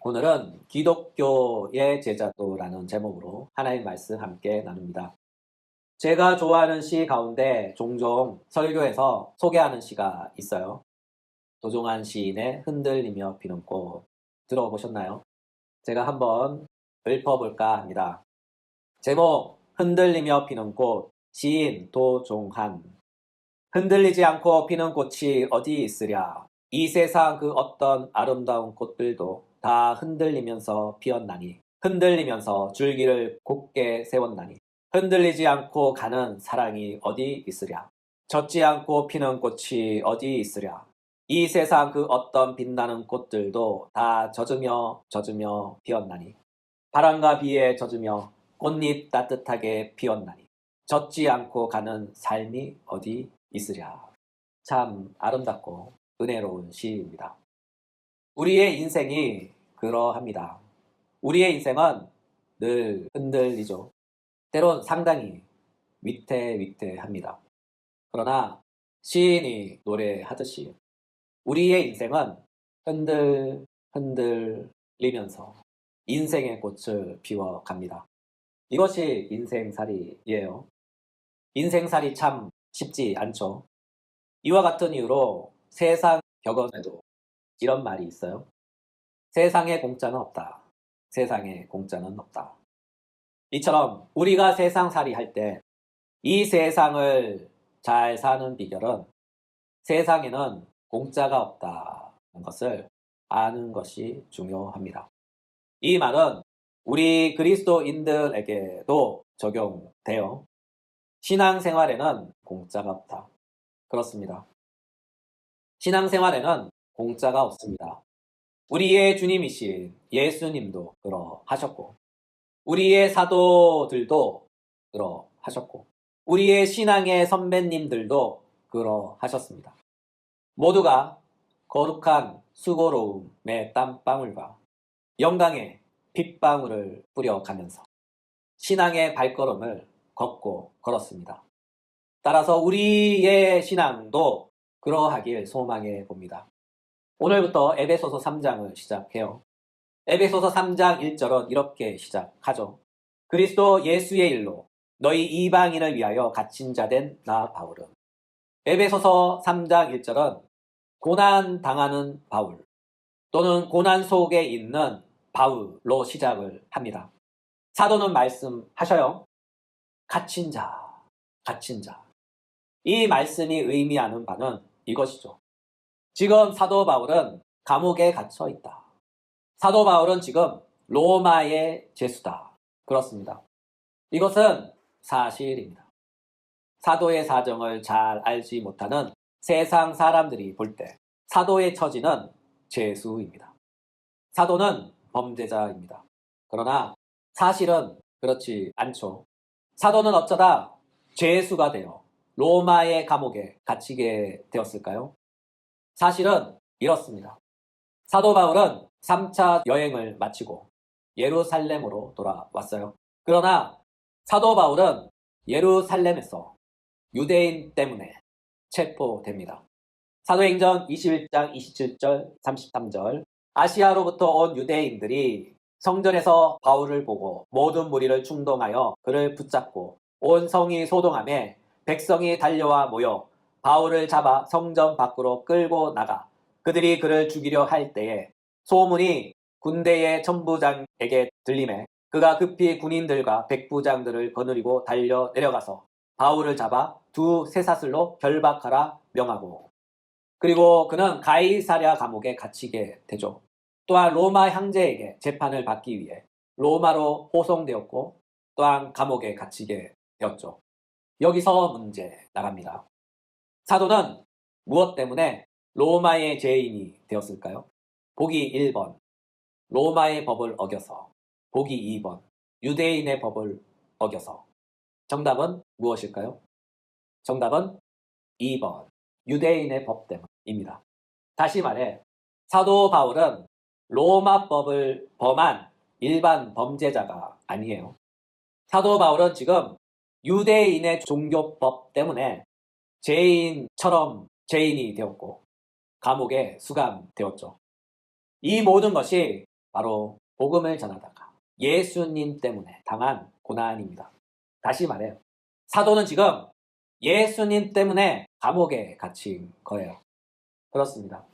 오늘은 기독교의 제자도라는 제목으로 하나님 말씀 함께 나눕니다. 제가 좋아하는 시 가운데 종종 설교에서 소개하는 시가 있어요. 도종환 시인의 흔들리며 피는 꽃 들어보셨나요? 제가 한번 읊어볼까 합니다. 제목 흔들리며 피는 꽃 시인 도종환 흔들리지 않고 피는 꽃이 어디 있으랴 이 세상 그 어떤 아름다운 꽃들도 다 흔들리면서 피었나니 흔들리면서 줄기를 곧게 세웠나니 흔들리지 않고 가는 사랑이 어디 있으랴 젖지 않고 피는 꽃이 어디 있으랴 이 세상 그 어떤 빛나는 꽃들도 다 젖으며 피었나니 바람과 비에 젖으며 꽃잎 따뜻하게 피었나니 젖지 않고 가는 삶이 어디 있으랴. 참 아름답고 은혜로운 시입니다. 우리의 인생이 그러합니다. 우리의 인생은 늘 흔들리죠. 때론 상당히 위태위태합니다. 그러나 시인이 노래하듯이 우리의 인생은 흔들리면서 인생의 꽃을 피워갑니다. 이것이 인생살이예요. 인생살이 참 쉽지 않죠. 이와 같은 이유로 세상 격언에도 이런 말이 있어요. 세상에 공짜는 없다. 세상에 공짜는 없다. 이처럼 우리가 세상살이 할 때 이 세상을 잘 사는 비결은 세상에는 공짜가 없다는 것을 아는 것이 중요합니다. 이 말은 우리 그리스도인들에게도 적용돼요. 신앙생활에는 공짜가 없다. 그렇습니다. 신앙생활에는 공짜가 없습니다. 우리의 주님이신 예수님도 그러하셨고, 우리의 사도들도 그러하셨고, 우리의 신앙의 선배님들도 그러하셨습니다. 모두가 거룩한 수고로움의 땀방울과 영광의 핏방울을 뿌려가면서 신앙의 발걸음을 걷고 걸었습니다. 따라서 우리의 신앙도 그러하길 소망해 봅니다. 오늘부터 에베소서 3장을 시작해요. 에베소서 3장 1절은 이렇게 시작하죠. 그리스도 예수의 일로 너희 이방인을 위하여 갇힌 자 된 나 바울은. 에베소서 3장 1절은 고난 당하는 바울 또는 고난 속에 있는 바울로 시작을 합니다. 사도는 말씀하셔요. 갇힌 자, 갇힌 자. 이 말씀이 의미하는 바는 이것이죠. 지금 사도 바울은 감옥에 갇혀 있다. 사도 바울은 지금 로마의 죄수다. 그렇습니다. 이것은 사실입니다. 사도의 사정을 잘 알지 못하는 세상 사람들이 볼 때 사도의 처지는 죄수입니다. 사도는 범죄자입니다. 그러나 사실은 그렇지 않죠. 사도는 어쩌다 죄수가 되어 로마의 감옥에 갇히게 되었을까요? 사실은 이렇습니다. 사도 바울은 3차 여행을 마치고 예루살렘으로 돌아왔어요. 그러나 사도 바울은 예루살렘에서 유대인 때문에 체포됩니다. 사도행전 21장 27절 33절 아시아로부터 온 유대인들이 성전에서 바울을 보고 모든 무리를 충동하여 그를 붙잡고 온 성이 소동하며 백성이 달려와 모여 바울을 잡아 성전 밖으로 끌고 나가 그들이 그를 죽이려 할 때에 소문이 군대의 천부장에게 들리매 그가 급히 군인들과 백부장들을 거느리고 달려 내려가서 바울을 잡아 두 쇠사슬로 결박하라 명하고 그리고 그는 가이사랴 감옥에 갇히게 되죠. 또한 로마 황제에게 재판을 받기 위해 로마로 호송되었고 또한 감옥에 갇히게 되었죠. 여기서 문제 나갑니다. 사도는 무엇 때문에 로마의 죄인이 되었을까요? 보기 1번, 로마의 법을 어겨서. 보기 2번, 유대인의 법을 어겨서. 정답은 무엇일까요? 정답은 2번, 유대인의 법 때문입니다. 다시 말해, 사도 바울은 로마법을 범한 일반 범죄자가 아니에요. 사도 바울은 지금 유대인의 종교법 때문에 죄인처럼 죄인이 되었고 감옥에 수감되었죠. 이 모든 것이 바로 복음을 전하다가 예수님 때문에 당한 고난입니다. 다시 말해요. 사도는 지금 예수님 때문에 감옥에 갇힌 거예요. 그렇습니다.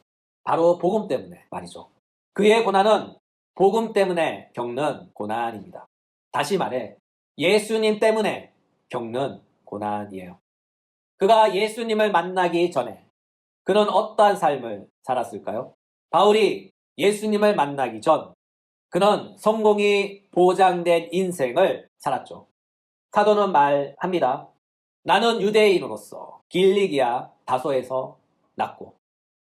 바로 복음 때문에 말이죠. 그의 고난은 복음 때문에 겪는 고난입니다. 다시 말해 예수님 때문에 겪는 고난이에요. 그가 예수님을 만나기 전에 그는 어떠한 삶을 살았을까요? 바울이 예수님을 만나기 전 그는 성공이 보장된 인생을 살았죠. 사도는 말합니다. 나는 유대인으로서 길리기아 다소에서 났고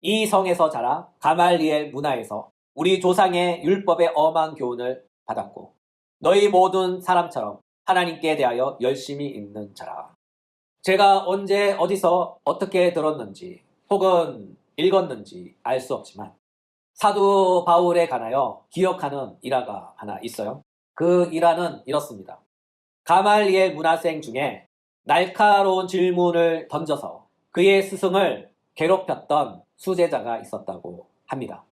이 성에서 자라 가말리엘 문화에서 우리 조상의 율법의 엄한 교훈을 받았고 너희 모든 사람처럼 하나님께 대하여 열심히 있는 자라. 제가 언제 어디서 어떻게 들었는지 혹은 읽었는지 알 수 없지만 사도 바울에 관하여 기억하는 일화가 하나 있어요. 그 일화는 이렇습니다. 가말리엘 문화생 중에 날카로운 질문을 던져서 그의 스승을 괴롭혔던 수제자가 있었다고 합니다.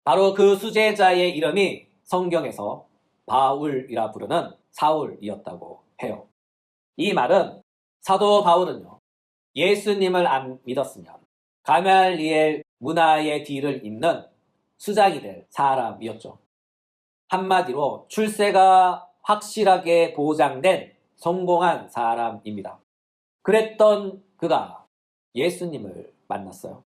바로 그 수제자의 이름이 성경에서 바울이라 부르는 사울이었다고 해요. 이 말은 사도 바울은요, 예수님을 안 믿었으면 가말리엘 문화의 뒤를 잇는 수장이 될 사람이었죠. 한마디로 출세가 확실하게 보장된 성공한 사람입니다. 그랬던 그가 예수님을 만났어요.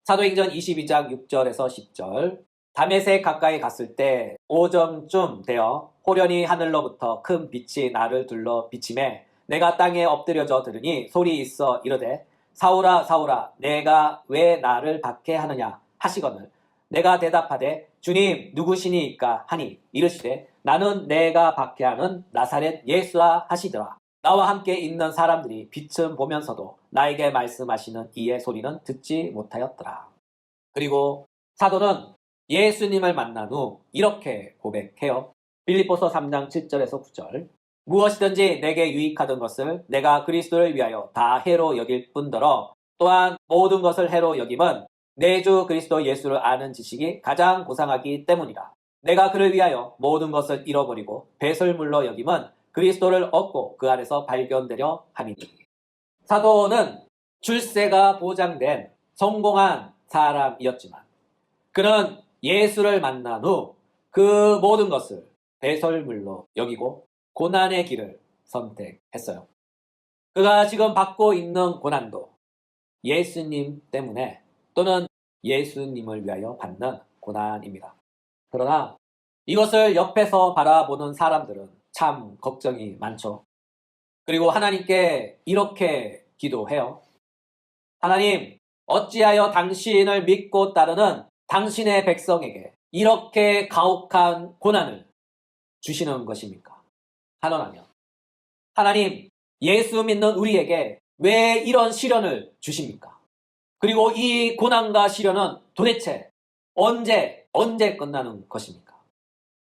사도행전 22장 6절에서 10절 다메섹 가까이 갔을 때 오전쯤 되어 호련히 하늘로부터 큰 빛이 나를 둘러 비치매 내가 땅에 엎드려져 들으니 소리 있어 이르되 사울아 사울아 내가 왜 나를 박해하느냐 하시거늘 내가 대답하되 주님 누구시니이까 하니 이르시되 나는 내가 박해하는 나사렛 예수라 하시더라. 나와 함께 있는 사람들이 빛을 보면서도 나에게 말씀하시는 이의 소리는 듣지 못하였더라. 그리고 사도는 예수님을 만난 후 이렇게 고백해요. 빌립보서 3장 7절에서 9절 무엇이든지 내게 유익하던 것을 내가 그리스도를 위하여 다 해로 여길 뿐더러 또한 모든 것을 해로 여김은 내 주 그리스도 예수를 아는 지식이 가장 고상하기 때문이라. 내가 그를 위하여 모든 것을 잃어버리고 배설물로 여김은 그리스도를 얻고 그 안에서 발견되려 함이니. 사도는 출세가 보장된 성공한 사람이었지만 그는 예수를 만난 후 그 모든 것을 배설물로 여기고 고난의 길을 선택했어요. 그가 지금 받고 있는 고난도 예수님 때문에 또는 예수님을 위하여 받는 고난입니다. 그러나 이것을 옆에서 바라보는 사람들은 참 걱정이 많죠. 그리고 하나님께 이렇게 기도해요. 하나님, 어찌하여 당신을 믿고 따르는 당신의 백성에게 이렇게 가혹한 고난을 주시는 것입니까? 하노라면 하나님, 예수 믿는 우리에게 왜 이런 시련을 주십니까? 그리고 이 고난과 시련은 도대체 언제 끝나는 것입니까?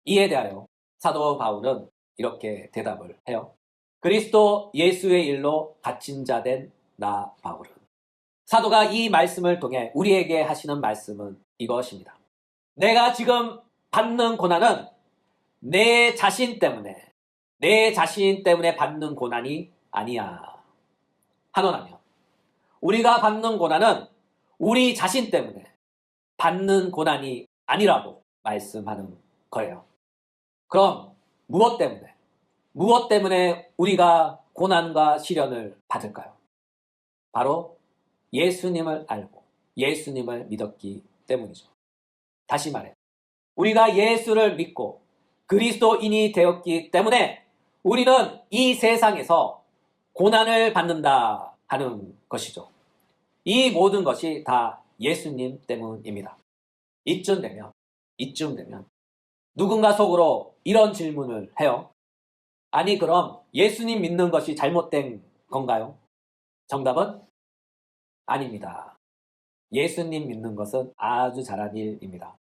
이에 대하여 사도 바울은 이렇게 대답을 해요. 그리스도 예수의 일로 갇힌 자 된 나 바울은. 사도가 이 말씀을 통해 우리에게 하시는 말씀은 이것입니다. 내가 지금 받는 고난은 내 자신 때문에 받는 고난이 아니야. 하노라면 우리가 받는 고난은 우리 자신 때문에 받는 고난이 아니라고 말씀하는 거예요. 그럼 무엇 때문에 우리가 고난과 시련을 받을까요? 바로 예수님을 알고 예수님을 믿었기 때문이죠. 다시 말해 우리가 예수를 믿고 그리스도인이 되었기 때문에 우리는 이 세상에서 고난을 받는다 하는 것이죠. 이 모든 것이 다 예수님 때문입니다. 이쯤 되면 누군가 속으로 이런 질문을 해요. 아니 그럼 예수님 믿는 것이 잘못된 건가요? 정답은 아닙니다. 예수님 믿는 것은 아주 잘한 일입니다.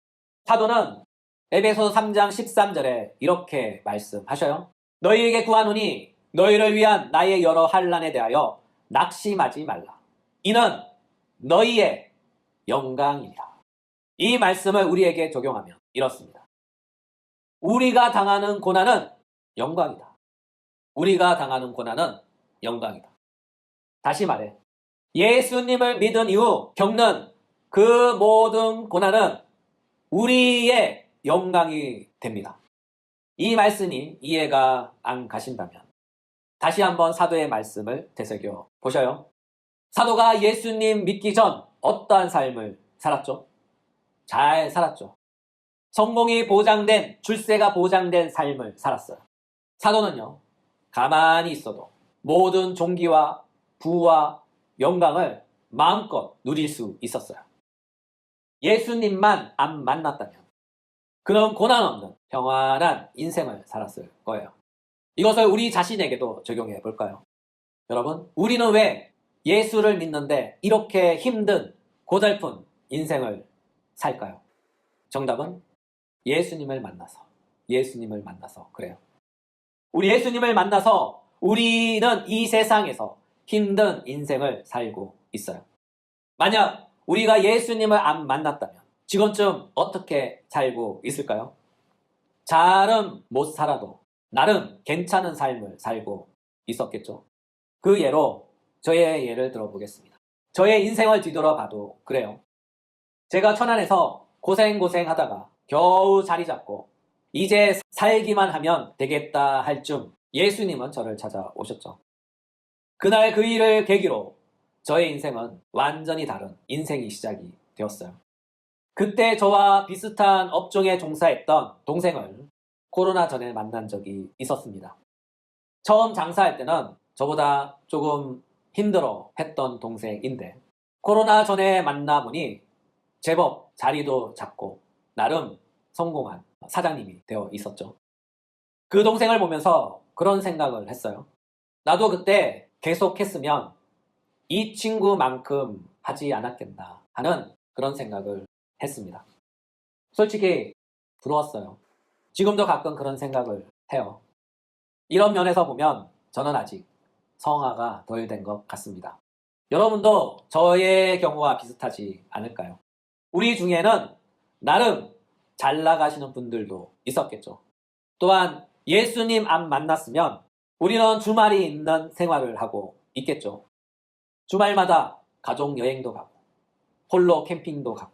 사도는 에베소서 3장 13절에 이렇게 말씀하셔요. 너희에게 구하노니 너희를 위한 나의 여러 환난에 대하여 낙심하지 말라. 이는 너희의 영광이니라. 이 말씀을 우리에게 적용하면 이렇습니다. 우리가 당하는 고난은 영광이다. 우리가 당하는 고난은 영광이다. 다시 말해, 예수님을 믿은 이후 겪는 그 모든 고난은 우리의 영광이 됩니다. 이 말씀이 이해가 안 가신다면 다시 한번 사도의 말씀을 되새겨 보셔요. 사도가 예수님 믿기 전 어떠한 삶을 살았죠? 잘 살았죠. 성공이 보장된, 출세가 보장된 삶을 살았어요. 사도는요, 가만히 있어도 모든 존귀와 부와 영광을 마음껏 누릴 수 있었어요. 예수님만 안 만났다면 그런 고난 없는 평안한 인생을 살았을 거예요. 이것을 우리 자신에게도 적용해 볼까요? 여러분, 우리는 왜 예수를 믿는데 이렇게 힘든 고달픈 인생을 살까요? 정답은 예수님을 만나서 그래요. 우리 예수님을 만나서 우리는 이 세상에서 힘든 인생을 살고 있어요. 만약 우리가 예수님을 안 만났다면 지금쯤 어떻게 살고 있을까요? 잘은 못 살아도 나름 괜찮은 삶을 살고 있었겠죠. 그 예로 저의 예를 들어보겠습니다. 저의 인생을 뒤돌아봐도 그래요. 제가 천안에서 고생하다가 겨우 자리 잡고 이제 살기만 하면 되겠다 할 쯤 예수님은 저를 찾아오셨죠. 그날 그 일을 계기로 저의 인생은 완전히 다른 인생이 시작이 되었어요. 그때 저와 비슷한 업종에 종사했던 동생을 코로나 전에 만난 적이 있었습니다. 처음 장사할 때는 저보다 조금 힘들어 했던 동생인데 코로나 전에 만나보니 제법 자리도 잡고 나름 성공한 사장님이 되어 있었죠. 그 동생을 보면서 그런 생각을 했어요. 나도 그때 계속했으면 이 친구만큼 하지 않았겠나 하는 그런 생각을 했습니다. 솔직히 부러웠어요. 지금도 가끔 그런 생각을 해요. 이런 면에서 보면 저는 아직 성화가 덜 된 것 같습니다. 여러분도 저의 경우와 비슷하지 않을까요? 우리 중에는 나름 잘 나가시는 분들도 있었겠죠. 또한 예수님 안 만났으면 우리는 주말이 있는 생활을 하고 있겠죠. 주말마다 가족 여행도 가고 홀로 캠핑도 가고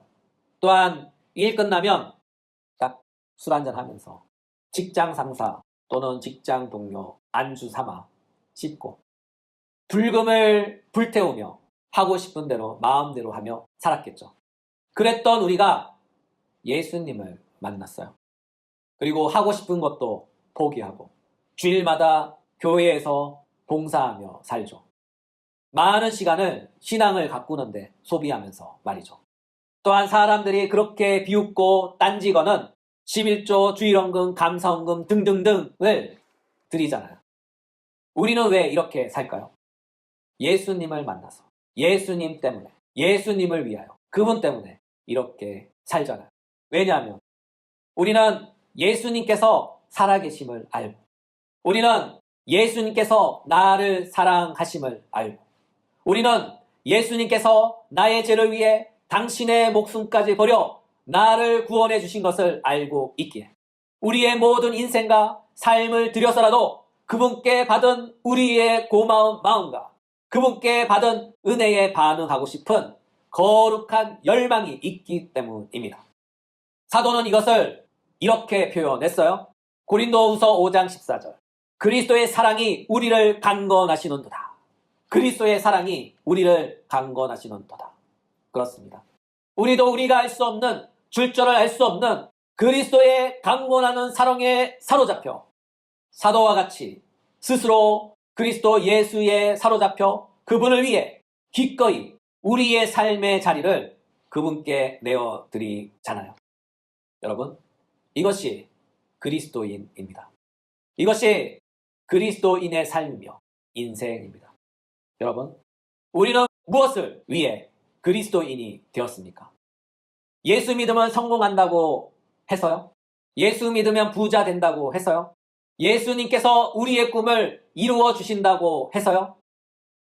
또한 일 끝나면 딱 술 한잔 하면서 직장 상사 또는 직장 동료 안주 삼아 씻고 불금을 불태우며 하고 싶은 대로 마음대로 하며 살았겠죠. 그랬던 우리가 예수님을 만났어요. 그리고 하고 싶은 것도 포기하고 주일마다 교회에서 봉사하며 살죠. 많은 시간을 신앙을 가꾸는데 소비하면서 말이죠. 또한 사람들이 그렇게 비웃고 딴지거는 11조 주일헌금, 감사헌금 등등등을 드리잖아요. 우리는 왜 이렇게 살까요? 예수님을 만나서 예수님 때문에 예수님을 위하여 그분 때문에 이렇게 살잖아요. 왜냐하면 우리는 예수님께서 살아계심을 알고 우리는 예수님께서 나를 사랑하심을 알고 우리는 예수님께서 나의 죄를 위해 당신의 목숨까지 버려 나를 구원해 주신 것을 알고 있기에 우리의 모든 인생과 삶을 들여서라도 그분께 받은 우리의 고마운 마음과 그분께 받은 은혜에 반응하고 싶은 거룩한 열망이 있기 때문입니다. 사도는 이것을 이렇게 표현했어요. 고린도후서 5장 14절. 그리스도의 사랑이 우리를 강건하시는도다. 그리스도의 사랑이 우리를 강건하시는도다. 그렇습니다. 우리도 우리가 알 수 없는 줄줄을 알 수 없는 그리스도의 강건하는 사랑에 사로잡혀 사도와 같이 스스로 그리스도 예수에 사로잡혀 그분을 위해 기꺼이 우리의 삶의 자리를 그분께 내어드리잖아요. 여러분, 이것이 그리스도인입니다. 이것이 그리스도인의 삶이며 인생입니다. 여러분, 우리는 무엇을 위해 그리스도인이 되었습니까? 예수 믿으면 성공한다고 해서요? 예수 믿으면 부자 된다고 해서요? 예수님께서 우리의 꿈을 이루어 주신다고 해서요?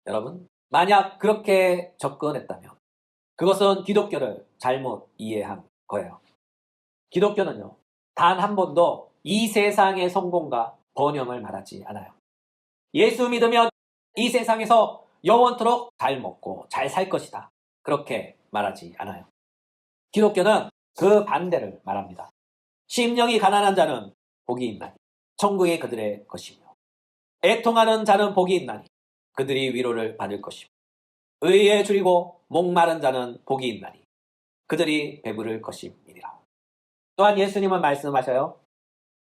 여러분, 만약 그렇게 접근했다면 그것은 기독교를 잘못 이해한 거예요. 기독교는요, 단 한 번도 이 세상의 성공과 번영을 말하지 않아요. 예수 믿으면 이 세상에서 영원토록 잘 먹고 잘 살 것이다. 그렇게 말하지 않아요. 기독교는 그 반대를 말합니다. 심령이 가난한 자는 복이 있나니 천국이 그들의 것이며, 애통하는 자는 복이 있나니 그들이 위로를 받을 것이며, 의에 줄이고 목마른 자는 복이 있나니 그들이 배부를 것임이니라. 또한 예수님은 말씀하셔요.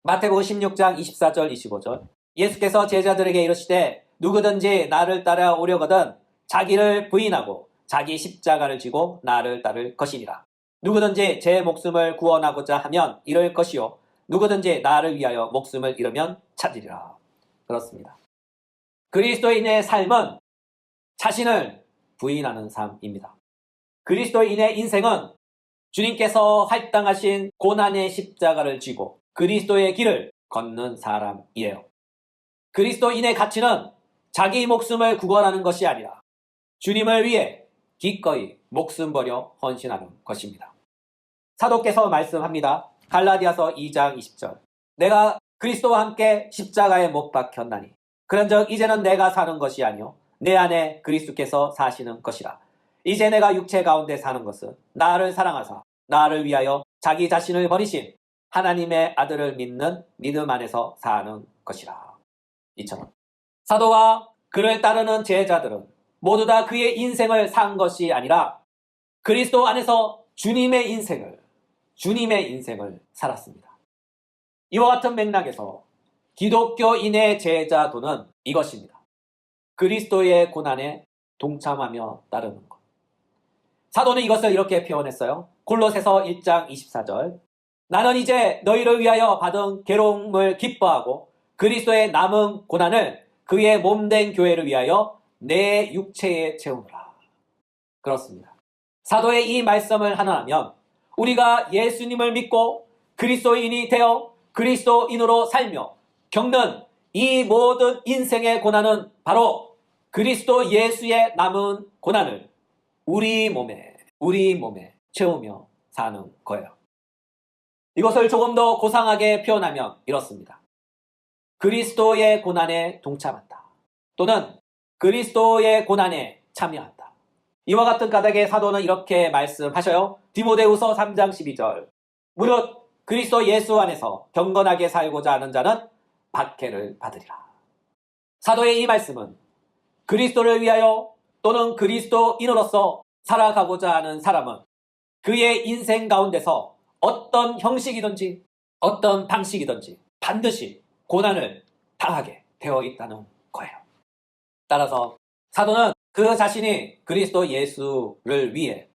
마태복음 16장 24절 25절, 예수께서 제자들에게 이르시되 누구든지 나를 따라오려거든 자기를 부인하고 자기 십자가를 지고 나를 따를 것이니라. 누구든지 제 목숨을 구원하고자 하면 잃을 것이요 누구든지 나를 위하여 목숨을 잃으면 찾으리라. 그렇습니다. 그리스도인의 삶은 자신을 부인하는 삶입니다. 그리스도인의 인생은 주님께서 할당하신 고난의 십자가를 지고 그리스도의 길을 걷는 사람이에요. 그리스도인의 가치는 자기 목숨을 구원하는 것이 아니라 주님을 위해 기꺼이 목숨 버려 헌신하는 것입니다. 사도께서 말씀합니다. 갈라디아서 2장 20절, 내가 그리스도와 함께 십자가에 못 박혔나니 그런즉 이제는 내가 사는 것이 아니요 내 안에 그리스도께서 사시는 것이라. 이제 내가 육체 가운데 사는 것은 나를 사랑하사 나를 위하여 자기 자신을 버리신 하나님의 아들을 믿는 믿음 안에서 사는 것이라. 이처럼 사도와 그를 따르는 제자들은 모두 다 그의 인생을 산 것이 아니라 그리스도 안에서 주님의 인생을 살았습니다. 이와 같은 맥락에서 기독교인의 제자도는 이것입니다. 그리스도의 고난에 동참하며 따르는 것. 사도는 이것을 이렇게 표현했어요. 골로새서 1장 24절, 나는 이제 너희를 위하여 받은 괴로움을 기뻐하고 그리스도의 남은 고난을 그의 몸된 교회를 위하여 내 육체에 채우노라. 그렇습니다. 사도의 이 말씀을 하나하면 우리가 예수님을 믿고 그리스도인이 되어 그리스도인으로 살며 겪는 이 모든 인생의 고난은 바로 그리스도 예수의 남은 고난을 우리 몸에 채우며 사는 거예요. 이것을 조금 더 고상하게 표현하면 이렇습니다. 그리스도의 고난에 동참한다. 또는 그리스도의 고난에 참여한다. 이와 같은 까닭에 사도는 이렇게 말씀하셔요. 디모데후서 3장 12절, 무릇 그리스도 예수 안에서 경건하게 살고자 하는 자는 박해를 받으리라. 사도의 이 말씀은 그리스도를 위하여 또는 그리스도인으로서 살아가고자 하는 사람은 그의 인생 가운데서 어떤 형식이든지 어떤 방식이든지 반드시 고난을 당하게 되어 있다는 거예요. 따라서 사도는 그 자신이 그리스도 예수를 위해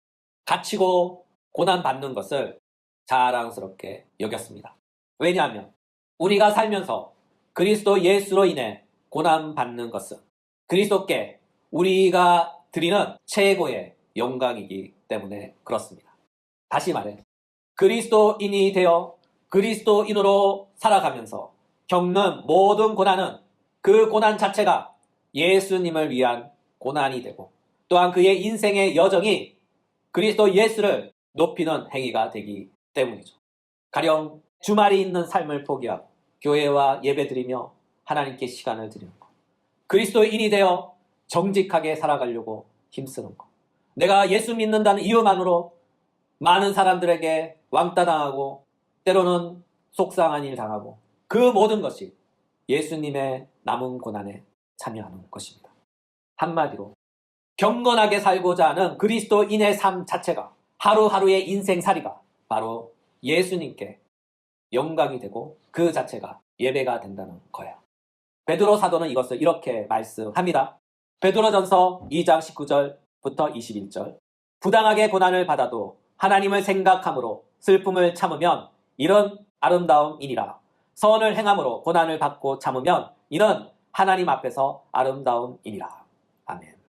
갇히고 고난받는 것을 자랑스럽게 여겼습니다. 왜냐하면 우리가 살면서 그리스도 예수로 인해 고난받는 것은 그리스도께 우리가 드리는 최고의 영광이기 때문에 그렇습니다. 다시 말해, 그리스도인이 되어 그리스도인으로 살아가면서 겪는 모든 고난은 그 고난 자체가 예수님을 위한 고난이 되고 또한 그의 인생의 여정이 그리스도 예수를 높이는 행위가 되기 때문이죠. 가령 주말이 있는 삶을 포기하고 교회와 예배드리며 하나님께 시간을 드리는 것, 그리스도인이 되어 정직하게 살아가려고 힘쓰는 것, 내가 예수 믿는다는 이유만으로 많은 사람들에게 왕따당하고 때로는 속상한 일 당하고 그 모든 것이 예수님의 남은 고난에 참여하는 것입니다. 한마디로 경건하게 살고자 하는 그리스도인의 삶 자체가, 하루하루의 인생살이가 바로 예수님께 영광이 되고 그 자체가 예배가 된다는 거예요. 베드로 사도는 이것을 이렇게 말씀합니다. 베드로전서 2장 19절부터 21절, 부당하게 고난을 받아도 하나님을 생각함으로 슬픔을 참으면 이런 아름다움이니라. 선을 행함으로 고난을 받고 참으면 이는 하나님 앞에서 아름다움이니라. 아멘.